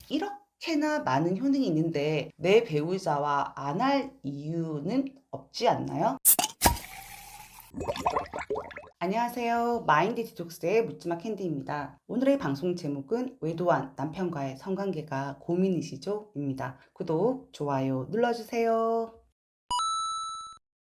이렇게나 많은 효능이 있는데 내 배우자와 안 할 이유는 없지 않나요? 안녕하세요. 마인드 디톡스의 묻지마 캔디입니다. 오늘의 방송 제목은 외도한 남편과의 성관계가 고민이시죠? 입니다. 구독, 좋아요 눌러주세요.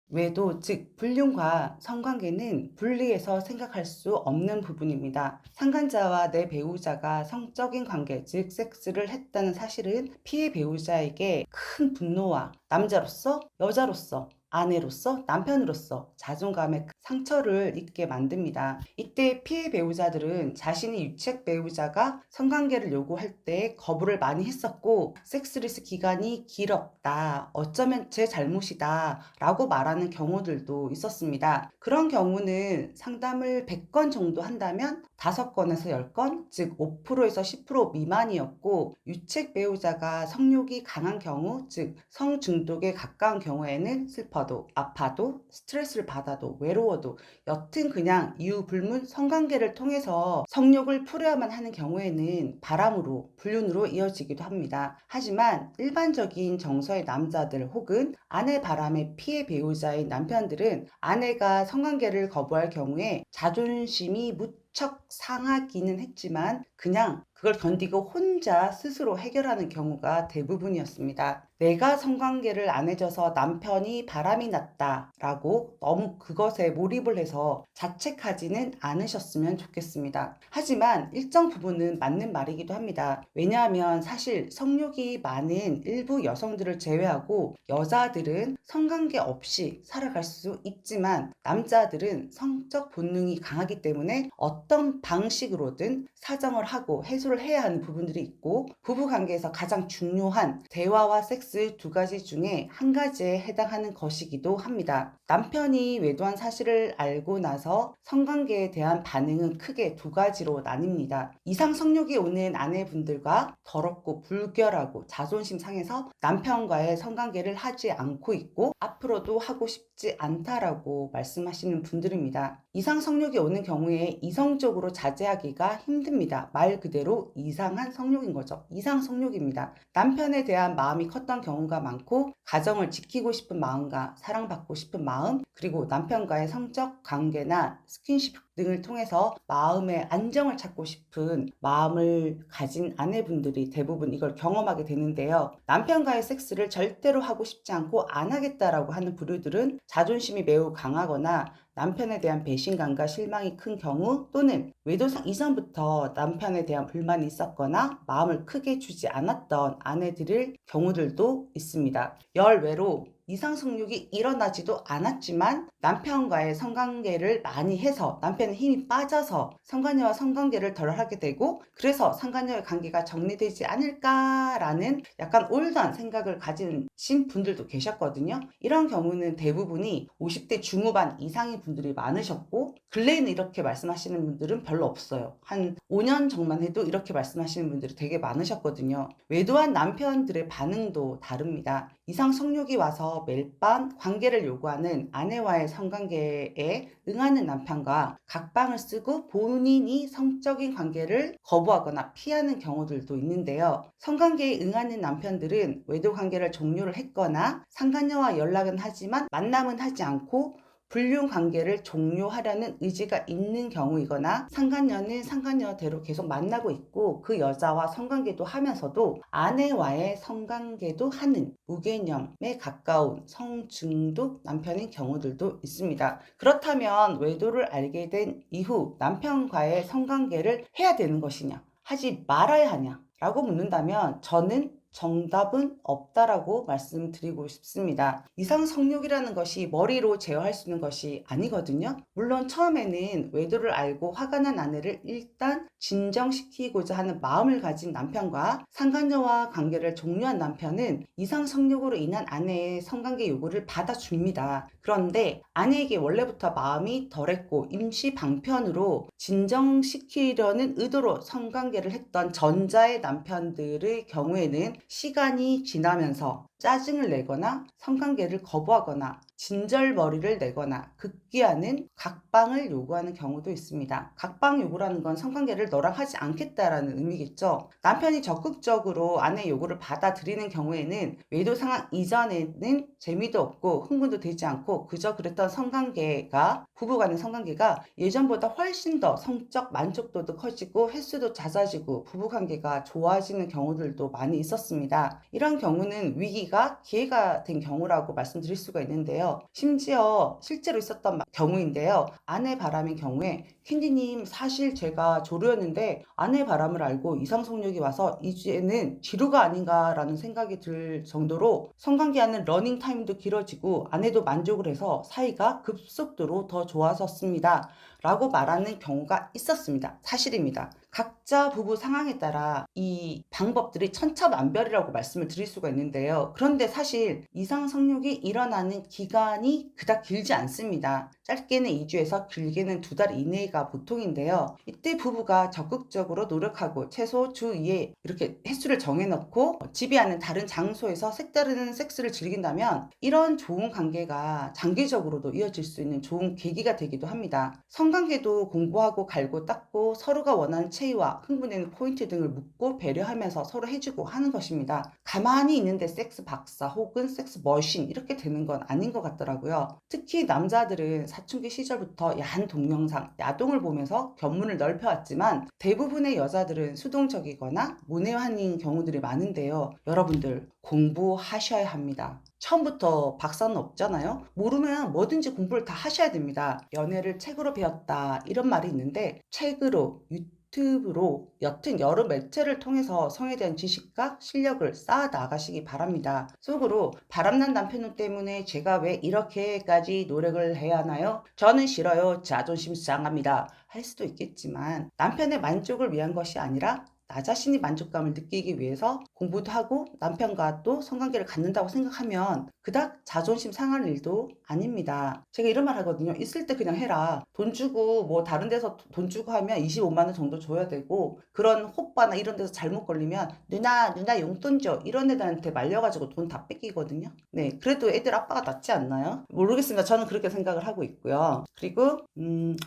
외도, 즉 불륜과 성관계는 분리해서 생각할 수 없는 부분입니다. 상간자와 내 배우자가 성적인 관계, 즉 섹스를 했다는 사실은 피해 배우자에게 큰 분노와 남자로서, 여자로서, 아내로서, 남편으로서 자존감에 큰 상처를 입게 만듭니다. 이때 피해 배우자들은 자신이 유책 배우자가 성관계를 요구할 때 거부를 많이 했었고 섹스리스 기간이 길었다, 어쩌면 제 잘못이다 라고 말하는 경우들도 있었습니다. 그런 경우는 상담을 100건 정도 한다면 5건에서 10건, 즉 5%에서 10% 미만이었고 유책 배우자가 성욕이 강한 경우, 즉 성중독에 가까운 경우에는 슬퍼도, 아파도, 스트레스를 받아도, 외로워도 여튼 그냥 이유 불문 성관계를 통해서 성욕을 풀어야만 하는 경우에는 바람으로, 불륜으로 이어지기도 합니다. 하지만 일반적인 정서의 남자들 혹은 아내 바람의 피해 배우자인 남편들은 아내가 성관계를 거부할 경우에 자존심이 무척 상하기는 했지만 그냥 그걸 견디고 혼자 스스로 해결하는 경우가 대부분이었습니다. 내가 성관계를 안 해줘서 남편이 바람이 났다라고 너무 그것에 몰입을 해서 자책하지는 않으셨으면 좋겠습니다. 하지만 일정 부분은 맞는 말이기도 합니다. 왜냐하면 사실 성욕이 많은 일부 여성들을 제외하고 여자들은 성관계 없이 살아갈 수 있지만 남자들은 성적 본능이 강하기 때문에 어떤 방식으로든 사정을 하고 해소를 해야 하는 부분들이 있고 부부관계에서 가장 중요한 대화와 섹스 두 가지 중에 한 가지에 해당하는 것이기도 합니다. 남편이 외도한 사실을 알고 나서 성관계에 대한 반응은 크게 두 가지로 나뉩니다. 이상 성욕이 오는 아내분들과 더럽고 불결하고 자존심 상해서 남편과의 성관계를 하지 않고 있고 앞으로도 하고 싶지 않다라고 말씀하시는 분들입니다. 이상 성욕이 오는 경우에 이성적으로 자제하기가 힘듭니다. 말 그대로 이상한 성욕인 거죠. 이상 성욕입니다. 남편에 대한 마음이 컸던 경우가 많고 가정을 지키고 싶은 마음과 사랑받고 싶은 마음, 그리고 남편과의 성적 관계나 스킨십 등을 통해서 마음의 안정을 찾고 싶은 마음을 가진 아내분들이 대부분 이걸 경험하게 되는데요. 남편과의 섹스를 절대로 하고 싶지 않고 안 하겠다라고 하는 부류들은 자존심이 매우 강하거나 남편에 대한 배신감과 실망이 큰 경우 또는 외도상 이전부터 남편에 대한 불만이 있었거나 마음을 크게 주지 않았던 아내들일 경우들도 있습니다. 열외로 이상 성욕이 일어나지도 않았지만 남편과의 성관계를 많이 해서 남편의 힘이 빠져서 성관계와 성관계를 덜 하게 되고 그래서 성관계의 관계가 정리되지 않을까라는 약간 올드한 생각을 가지신 분들도 계셨거든요. 이런 경우는 대부분이 50대 중후반 이상의 분들이 많으셨고 근래에는 이렇게 말씀하시는 분들은 별로 없어요. 한 5년 전만 해도 이렇게 말씀하시는 분들이 되게 많으셨거든요. 외도한 남편들의 반응도 다릅니다. 이상 성욕이 와서 매일 밤 관계를 요구하는 아내와의 성관계에 응하는 남편과 각방을 쓰고 본인이 성적인 관계를 거부하거나 피하는 경우들도 있는데요. 성관계에 응하는 남편들은 외도 관계를 종료를 했거나 상간녀와 연락은 하지만 만남은 하지 않고 불륜 관계를 종료하려는 의지가 있는 경우이거나 상간녀는 상간녀대로 계속 만나고 있고 그 여자와 성관계도 하면서도 아내와의 성관계도 하는 무개념에 가까운 성중독 남편인 경우들도 있습니다. 그렇다면 외도를 알게 된 이후 남편과의 성관계를 해야 되는 것이냐, 하지 말아야 하냐 라고 묻는다면 저는 정답은 없다라고 말씀드리고 싶습니다. 이상 성욕이라는 것이 머리로 제어할 수 있는 것이 아니거든요. 물론 처음에는 외도를 알고 화가 난 아내를 일단 진정시키고자 하는 마음을 가진 남편과 상간녀와 관계를 종료한 남편은 이상 성욕으로 인한 아내의 성관계 요구를 받아줍니다. 그런데 아내에게 원래부터 마음이 덜했고 임시 방편으로 진정시키려는 의도로 성관계를 했던 전자의 남편들의 경우에는 시간이 지나면서 짜증을 내거나 성관계를 거부하거나 진절머리를 내거나 극기하는 각방을 요구하는 경우도 있습니다. 각방 요구라는 건 성관계를 너랑 하지 않겠다라는 의미겠죠. 남편이 적극적으로 아내의 요구를 받아들이는 경우에는 외도 상황 이전에는 재미도 없고 흥분도 되지 않고 그저 그랬던 성관계가, 부부간의 성관계가 예전보다 훨씬 더 성적 만족도도 커지고 횟수도 잦아지고 부부관계가 좋아지는 경우들도 많이 있었습니다. 이런 경우는 위기가 기회가 된 경우라고 말씀드릴 수가 있는데요. 심지어 실제로 있었던 경우인데요. 아내 바람인 경우에 캔디님, 사실 제가 조루였는데 아내 바람을 알고 이상속욕이 와서 이제는 지루가 아닌가라는 생각이 들 정도로 성관계하는 러닝 타임도 길어지고 아내도 만족을 해서 사이가 급속도로 더 좋아졌습니다. 라고 말하는 경우가 있었습니다. 사실입니다. 각자 부부 상황에 따라 이 방법들이 천차만별이라고 말씀을 드릴 수가 있는데요. 그런데 사실 이상 성욕이 일어나는 기간이 그닥 길지 않습니다. 짧게는 2주에서 길게는 2달 이내가 보통인데요. 이때 부부가 적극적으로 노력하고 최소 주 2회 이렇게 횟수를 정해놓고 지배하는 다른 장소에서 색다른 섹스를 즐긴다면 이런 좋은 관계가 장기적으로도 이어질 수 있는 좋은 계기가 되기도 합니다. 성관계도 공부하고 갈고 닦고 서로가 원하는 체위와 흥분되는 포인트 등을 묻고 배려하면서 서로 해주고 하는 것입니다. 가만히 있는데 섹스 박사 혹은 섹스 머신 이렇게 되는 건 아닌 것 같더라고요. 특히 남자들은 사춘기 시절부터 야한 동영상, 야동을 보면서 견문을 넓혀왔지만 대부분의 여자들은 수동적이거나 문외한인 경우들이 많은데요. 여러분들 공부하셔야 합니다. 처음부터 박사는 없잖아요. 모르면 뭐든지 공부를 다 하셔야 됩니다. 연애를 책으로 배웠다 이런 말이 있는데 책으로, 유튜브로, 여튼 여러 매체를 통해서 성에 대한 지식과 실력을 쌓아 나가시기 바랍니다. 속으로 바람난 남편 때문에 제가 왜 이렇게까지 노력을 해야 하나요? 저는 싫어요. 자존심 상합니다. 할 수도 있겠지만 남편의 만족을 위한 것이 아니라 나 자신이 만족감을 느끼기 위해서 공부도 하고 남편과 또 성관계를 갖는다고 생각하면 그닥 자존심 상할 일도 아닙니다. 제가 이런 말 하거든요. 있을 때 그냥 해라. 돈 주고 뭐 다른 데서 돈 주고 하면 25만 원 정도 줘야 되고 그런 호빠나 이런 데서 잘못 걸리면 누나 용돈 줘 이런 애들한테 말려가지고 돈 다 뺏기거든요. 네, 그래도 애들 아빠가 낫지 않나요? 모르겠습니다. 저는 그렇게 생각을 하고 있고요. 그리고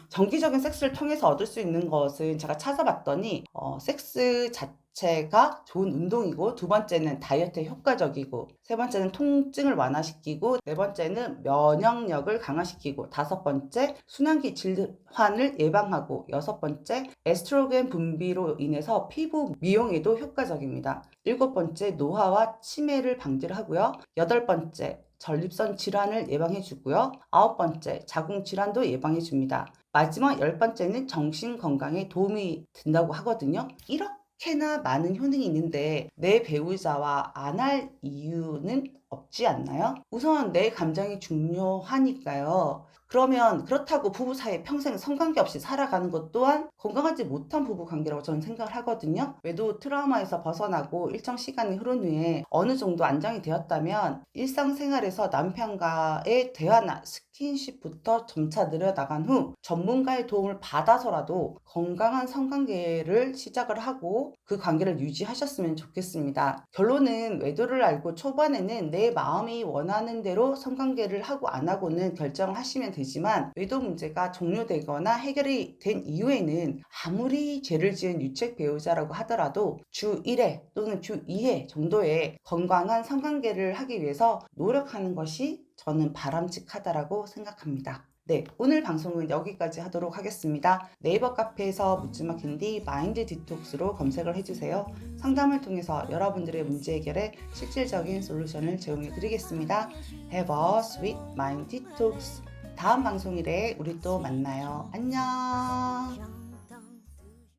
정기적인 섹스를 통해서 얻을 수 있는 것은 제가 찾아봤더니 섹스 자체가 좋은 운동이고 두 번째는 다이어트에 효과적이고 세 번째는 통증을 완화시키고 네 번째는 면역력을 강화시키고 다섯 번째 순환기 질환을 예방하고 여섯 번째 에스트로겐 분비로 인해서 피부 미용에도 효과적입니다. 일곱 번째 노화와 치매를 방지를 하고요. 여덟 번째 전립선 질환을 예방해 주고요. 아홉 번째 자궁 질환도 예방해 줍니다. 마지막 열 번째는 정신 건강에 도움이 된다고 하거든요. 이렇게나 많은 효능이 있는데 내 배우자와 안 할 이유는 없지 않나요? 우선 내 감정이 중요하니까요. 그러면 그렇다고 부부 사이에 평생 성관계 없이 살아가는 것 또한 건강하지 못한 부부 관계라고 저는 생각을 하거든요. 외도 트라우마에서 벗어나고 일정 시간이 흐른 후에 어느 정도 안정이 되었다면 일상생활에서 남편과의 대화나 스킨십부터 점차 늘어나간 후 전문가의 도움을 받아서라도 건강한 성관계를 시작을 하고 그 관계를 유지하셨으면 좋겠습니다. 결론은 외도를 알고 초반에는 내 마음이 원하는 대로 성관계를 하고 안 하고는 결정을 하시면 되지만 외도 문제가 종료되거나 해결이 된 이후에는 아무리 죄를 지은 유책 배우자라고 하더라도 주 1회 또는 주 2회 정도의 건강한 성관계를 하기 위해서 노력하는 것이 저는 바람직하다라고 생각합니다. 네, 오늘 방송은 여기까지 하도록 하겠습니다. 네이버 카페에서 묻지마 캔디 마인드 디톡스로 검색을 해주세요. 상담을 통해서 여러분들의 문제 해결에 실질적인 솔루션을 제공해 드리겠습니다. Have a sweet mind detox. 다음 방송일에 우리 또 만나요. 안녕.